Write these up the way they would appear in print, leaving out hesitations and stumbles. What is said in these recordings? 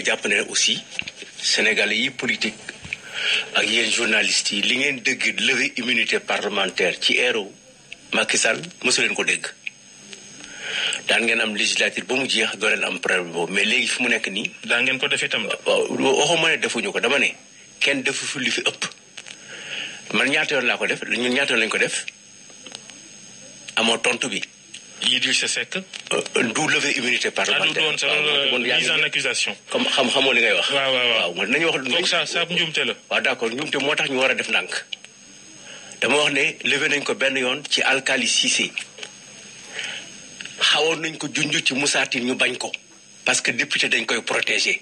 jàpp ne aussi Sénégalais yi politique ak yéen journalistes yi li ngeen dégg lever immunité parlementaire ci eero Macky Sall mosu leen ko dégg daan ngeen am législature ba mu jeex doo leen am problème boobu mais léegi fi mu nekk nii. daan ngeen ko def itam. waaw waxuma ne defuñu ko dama ne kenn defu fi li fi ëpp man ñaata yoon laa ko def ñun ñaata yoon lañ ko def amoo tontu bi. Idrissa Seck. du lever immunité parlementaire. doon sa mise en accusation. comme xamoo li ngay wax. waaw nañu wax. donc ça njuumte la. waaw d'accord njuumte moo tax ñu war a def ndànk dama wax ne lever nañ ko benn yoon ci Alkali Cissé xawoon nañ ko junj ci Moussa Tine ñu bañ ko parce que député dañ koy protéger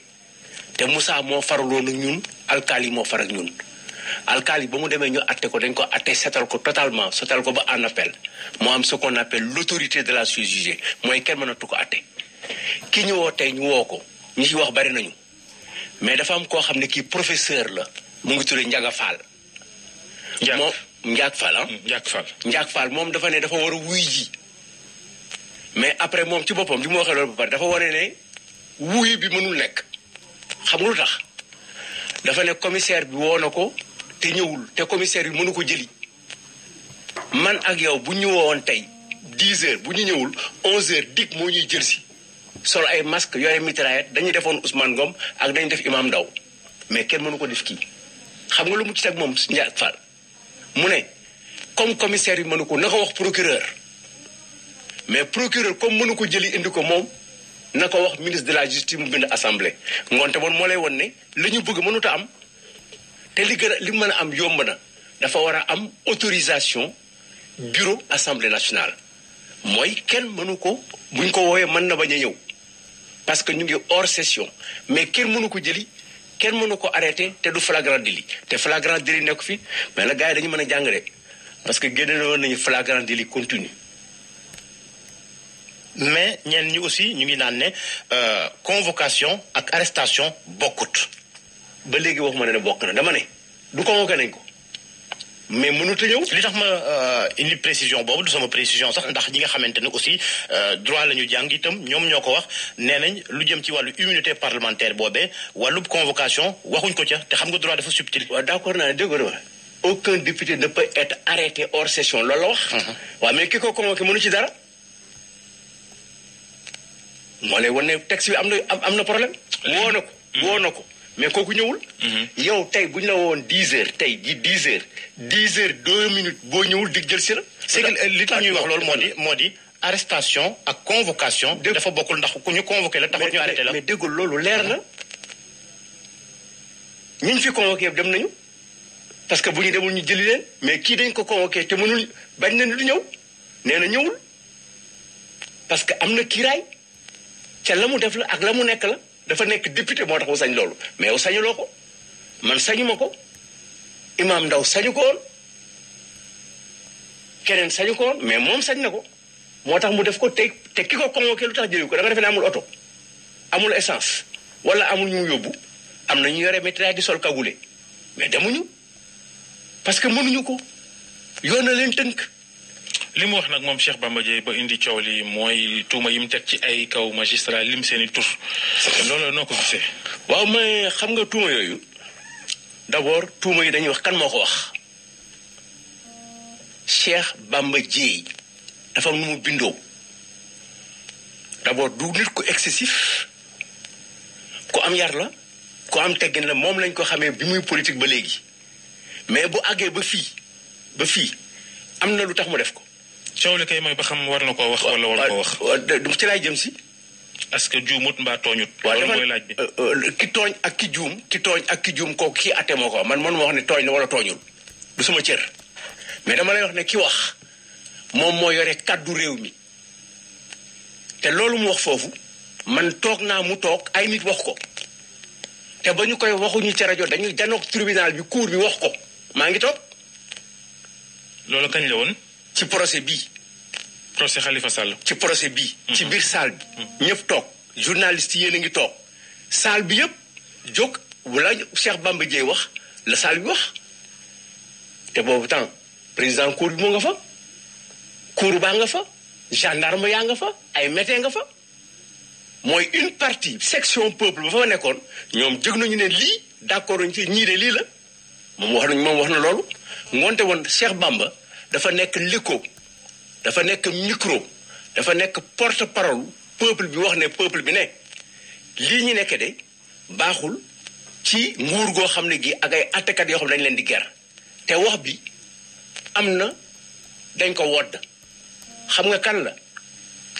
te Moussa moo faraloon ak ñun Alkali moo far ak ñun. Alkali ba mu demee ñu atte ko dañ ko atte setal ko totalement setal ko ba en appel moo am ce qu'on appelle l'autorité de la chose jugée mooy kenn mënatu ko atte ki ñu woo tey ñu woo ko ñi ci wax bari nañu mais dafa am koo xam ne kii professeur la mu ngi tuddee Ndiaga Fall. moom Ndiaga Fall ah. Ndiaga Fall moom dafa ne dafa war a wuy ji mais après moom ci boppam bi mu waxee loolu ba pare dafa wane ne wuy bi mënul nekk xam nga lu tax dafa ne commissaire bi woo na ko. te ñëwul te commissaire bi mënu ko jëli man ak yow bu ñu woowoon tey 10 heures bu ñu ñëwul 11 heures dik moo ñuy jël si sol ay masque yore mitraillette dañuy defoon Ousmane Ngom ak dañu def Imam Ndaw mais kenn mënu ko def kii xam nga lu mu ci teg moom Ndiaye Fall mu ne comme commissaire bi mënu ko na ko wax procureur mais procureur comme mënu ko jëli indi ko moom na ko wax ministre de la justice mu bind assemblée ngoonte bon moo lay won ne la ñu bëgg mënut a am. te li mën a am yomb na dafa war a am autorisation bureau assemblée nationale mooy kenn mënu ko buñ ko wooyee mën na bañ a ñëw parce que ñu ngi hors session mais kenn mënu ko jëli kenn mënu ko arrêté te du flagrant délit te flagrant délit nekk fi mais la gars yi dañu mën a jàng rek parce que génne woon nañu flagrant délit continu. mais ñenn ñi aussi ñu ngi naan ne convocation ak arrestation bokkut. ba léegi waxuma ne bokk na dama ne du convoqué nañ ko mais mënut a ñëw. li tax ma indi précision boobu du sama précision sax ndax ñi nga xamante ne aussi droit la ñu jàng itam ñoom ñoo ko wax nee nañ lu jëm ci wàllu immunité parlementaire boobee wàllub convocation waxuñ ko ca te xam nga droit dafa subtil. waaw d'accord naa ne dégg nga aucun député ne peut être arrêté hors session loolu la wax. waaw mais ki ko convoqué mënu ci dara. moo lay wan ne texte bi am na problème. woo na ko. mais kooku ñëwul. yow tey bu ñu la woon 10 heures tey ji 10 heures 10 heures 2 minutes boo ñëwul dig jël si la. c'est que li tax ñuy wax loolu moo di arrestation ak convocation. dafa bokkul ndax ku ñu convoqué la taxul ñu arrêté la. mais déggul loolu leer na. ñi ñu fi convoqué dem nañu parce que bu ñu demul ñu jëli leen mais kii dañ ko convoqué te mënul bañ na du ñëw nee na ñëwul parce que am na kiiraay ca la mu def la ak la mu nekk la. dafa nekk député moo tax mu sañ loolu mais yow sañuloo ko man sañu ma ko Imam Ndaw sañu ko woon keneen sañu ko woon mais moom sañ na ko moo tax mu def ko te ki ko convoqué lu tax jëliw ko da nga defe ne amul oto amul essence wala amul ñu yóbbu am na ñu yore météo di sol kagule mais demuñu parce que mënuñu ko yoon na leen tënk. li mu wax nag moom Cheikh Bamba Dièye ba indi coow li mooy tuuma yi mu teg ci ay kaw magistrat lim seeni tur loolu noo ko gisee. waaw mais xam nga tuuma yooyu d'abord tuuma yi dañuy wax kan moo ko wax Cheikh Bamba Dièye dafa am nu mu bindoo d'abord du nit ku excessif ku am yar la ku am teggin la moom lañ ko xamee bi muy politique ba léegi mais bu àggee ba fii am na lu tax mu def ko. coow li kay mooy ba xam war na koo wax wala war koo wax. ci laay jëm si. est-ce que juumut mbaa tooñut. loolu mooy laaj bi. ki tooñ ak ki juum kooku kii atte moo ko man ma wax ne tooñ na wala tooñul du sama cër mais dama lay wax ne ki wax moom moo yore kàddu réew mi te loolu mu wax foofu man toog naa mu toog ay nit wax ko te ba ñu koy waxuñu ci rajo dañuy janook tribunal bi cour bi wax ko maa ngi toog. loolu kañ la woon. ci procès bii. procès Khalifa Sall. ci procès bii. ci biir salle bi. ñëpp toog journaliste yéen a ngi toog salle bi yëpp jóg wala Cheikh Bamba Dièye wax la salle bi wax te boobu temps président cour bi moo nga fa. cour baa nga fa gendarme yaa nga fa ay médecin nga fa mooy une partie section peuple ba fa nekkoon ñoom jóg nañu ne lii d'accord ñu ci ñii de lii la moom wax na loolu ngoonte woon Cheikh Bamba dafa nekk l'écho dafa nekk micro dafa nekk porte-parole peuple bi wax ne peuple bi ne lii ñu nekk de baaxul ci nguur goo xam ne gi ak ay attekat yoo xam ne dañ leen di ger te wax bi am na dañ ko wodd xam nga kan la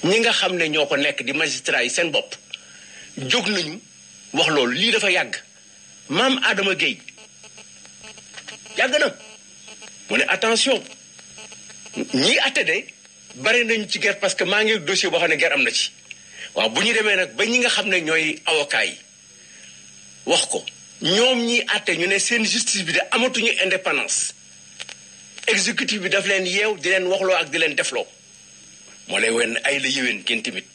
ñi nga xam ne ñoo ko nekk di magistrat yi seen bopp jóg nañu wax loolu lii dafa yàgg maam Adama Gueye yàgg na mu ne attention ñii atte de bari nañu ci guerre parce que maa ngi dossier boo xam ne guerre am na ci waaw bu ñu demee nag ba ñi nga xam ne ñooy avocat yi wax ko ñoom ñi atte ñu ne seen justice bi de amatuñu indépendance exécutif bi daf leen yeew di leen waxloo ak di leen defloo moo lay wen ay la yéwén kenn tamit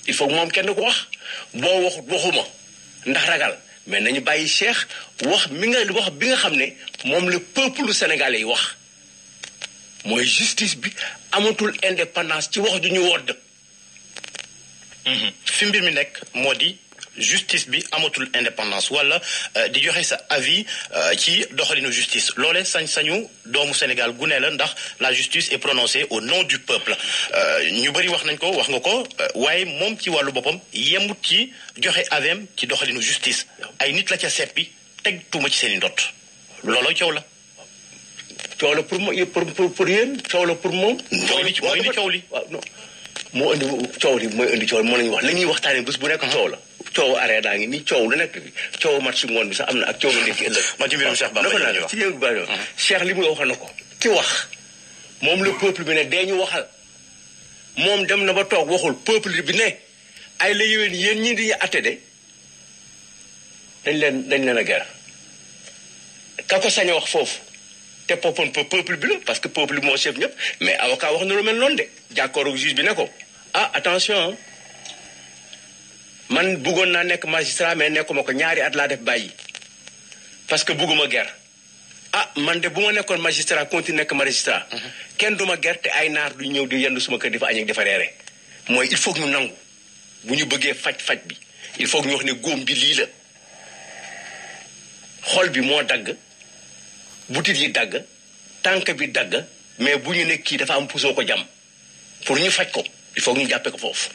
il faut moom kenn ko wax boo waxut waxuma ndax ragal mais nañu bàyyi Cheikh wax bi nga xam ne moom le peuple sénégalais yi wax mooy justice bi amatul indépendance ci wax ju ñu wodd fi mbir mi nekk moo di justice bi amatul indépendance wala di joxe sa avis ci doxalinu justice loole sañ-sañu doomu Sénégal gu ne la ndax la justice est prononcée au nom du peuple ñu bëri wax nañ ko wax nga ko waaye moom ci wàllu boppam yemut ci joxe avem ci doxalinu justice ay nit la ca seppi teg tuuma ci seen i ndott looloo coow la. coow la pour yéen coow la pour moom. mooy indi coow li waaw non moo indi coow li mooy indi coow li moo la ñuy wax la ñuy waxtaanee bés bu nekk coow la. coow arrêt daa ngi nii coow lu nekk coow match ngoon bi sax am na ak coow lu nekk ëllëg. ma ci mbirum Cheikh Bamba wax ci yéen Ba Cheikh li muy wax na ko. ki wax moom le peuple bi ne dee ñu waxal moom dem na ba toog waxul peuple bi ne ay la yéwén yéen ñii di atte de dañ leen a ger ka ko sañ a wax foofu te popon peuple bi la parce que peuple bi moo chef ñëpp mais avocat wax na lu mel noonu de jàkkoor ak juge bi ne ko attention man bëggoon naa nekk magistrat mais nekkuma ko ñaari at laa def bàyyi parce que bëgguma ger man de bu ma nekkoon magistrat continue nekk magistrat kenn du ma ger te ay naar du ñëw di yendu suma kër di fa añ ak di fa reere mooy il faut que ñu nangu bu ñu bëggee faj bi il faut que ñu wax ne góom bi lii la xol bi moo dagg butit yi dagg tànk bi dagg mais bu ñu ne kii dafa am pusoo ko jam pour ñu faj ko il faut que ñu jàppee ko foofu